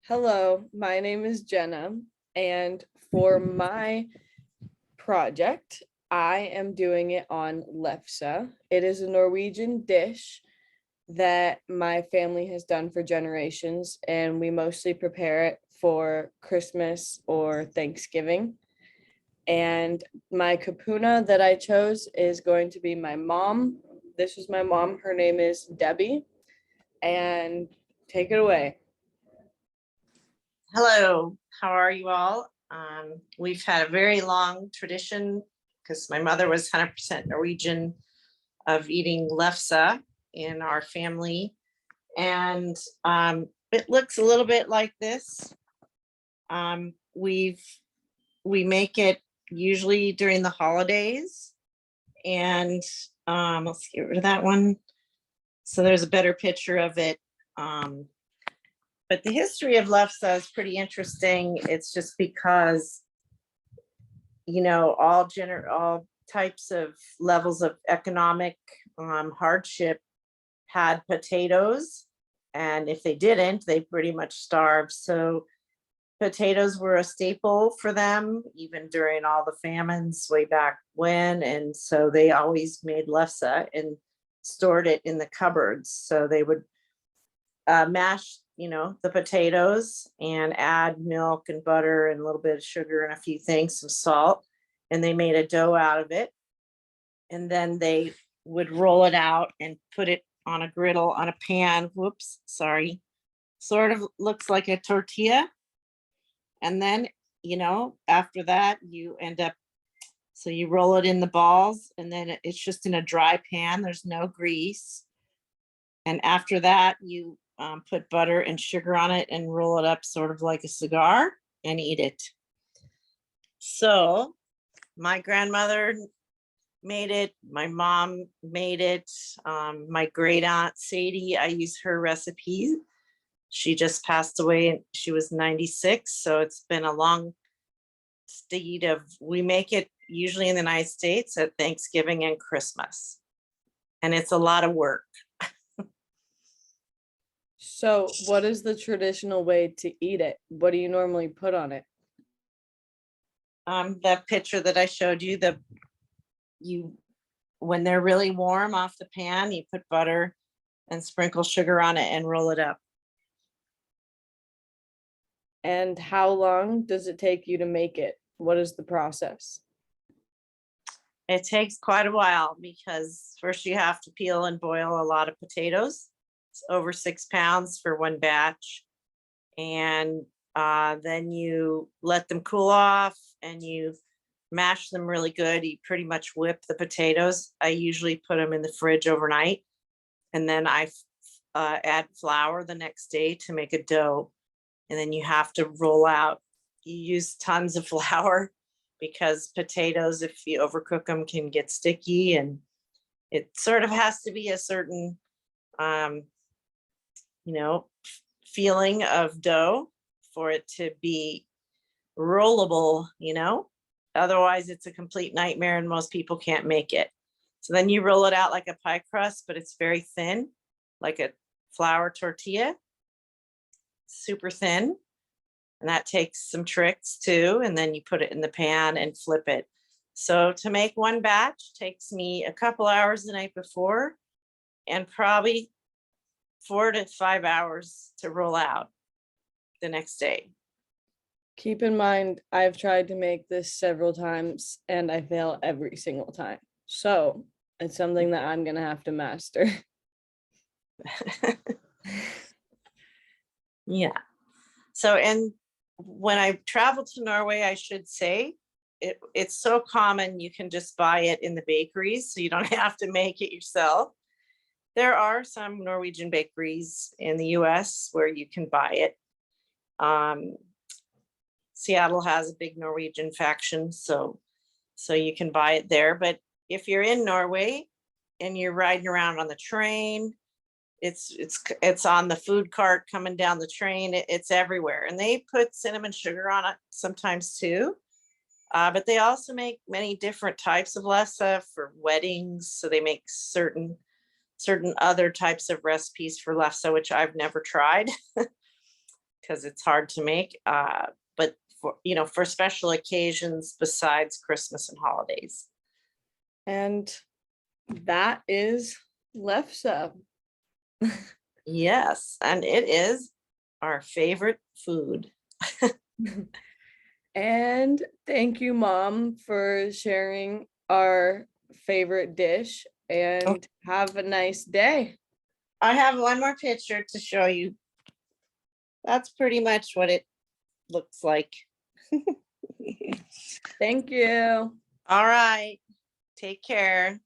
Hello, my name is Jenna, and for my project, I am doing it on Lefse. It is a Norwegian dish that my family has done for generations, and we mostly prepare it for Christmas or Thanksgiving. And my Kupuna that I chose is going to be my mom. This is my mom. Her name is Debbie. And take it away. Hello, how are you all? We've had a very long tradition because my mother was 100% Norwegian of eating lefse in our family. And it looks a little bit like this. Um, we've we make it usually during the holidays. And let's get rid of that one. So there's a better picture of it. But the history of lefse is pretty interesting. It's just because, all types of levels of economic hardship had potatoes. And if they didn't, they pretty much starved. So potatoes were a staple for them, even during all the famines way back when. And so they always made lefse and stored it in the cupboards. So they would mash the potatoes and add milk and butter and a little bit of sugar and a few things, some salt, and they made a dough out of it. And then they would roll it out and put it on a griddle on a pan. Whoops, sorry. Sort of looks like a tortilla. And then, after that, you end up, so you roll it in the balls and then it's just in a dry pan. There's no grease. And after that, you put butter and sugar on it and roll it up sort of like a cigar and eat it. So my grandmother made it. My mom made it. My great aunt Sadie, I use her recipe. She just passed away and she was 96. So it's been a long steed of, we make it usually in the United States at Thanksgiving and Christmas. And it's a lot of work. So, what is the traditional way to eat it? What do you normally put on it? That picture that I showed you, when they're really warm off the pan, you put butter and sprinkle sugar on it and roll it up. And how long does it take you to make it? What is the process? It takes quite a while because first you have to peel and boil a lot of potatoes. It's over 6 pounds for one batch. And then you let them cool off and you mash them really good. You pretty much whip the potatoes. I usually put them in the fridge overnight. And then I add flour the next day to make a dough. And then you have to roll out. You use tons of flour because potatoes, if you overcook them, can get sticky. And it sort of has to be a certain feeling of dough for it to be rollable, otherwise it's a complete nightmare and most people can't make it. So then you roll it out like a pie crust, but it's very thin, like a flour tortilla, super thin. And that takes some tricks too. And then you put it in the pan and flip it. So to make one batch takes me a couple hours the night before and probably 4 to 5 hours to roll out the next day. Keep in mind, I've tried to make this several times and I fail every single time. So it's something that I'm going to have to master. Yeah. So, and when I travel to Norway, I should say, it's so common you can just buy it in the bakeries, so you don't have to make it yourself. There are some Norwegian bakeries in the US where you can buy it. Seattle has a big Norwegian faction, so you can buy it there. But if you're in Norway and you're riding around on the train, it's on the food cart coming down the train. It's everywhere, and they put cinnamon sugar on it sometimes too. But they also make many different types of lefse for weddings. So they make certain other types of recipes for lefse, which I've never tried. because it's hard to make. But for, for special occasions besides Christmas and holidays. And that is Lefse. Yes, and it is our favorite food. And thank you, Mom, for sharing our favorite dish, and have a nice day. I have one more picture to show you. That's pretty much what it looks like. Thank you. All right. Take care.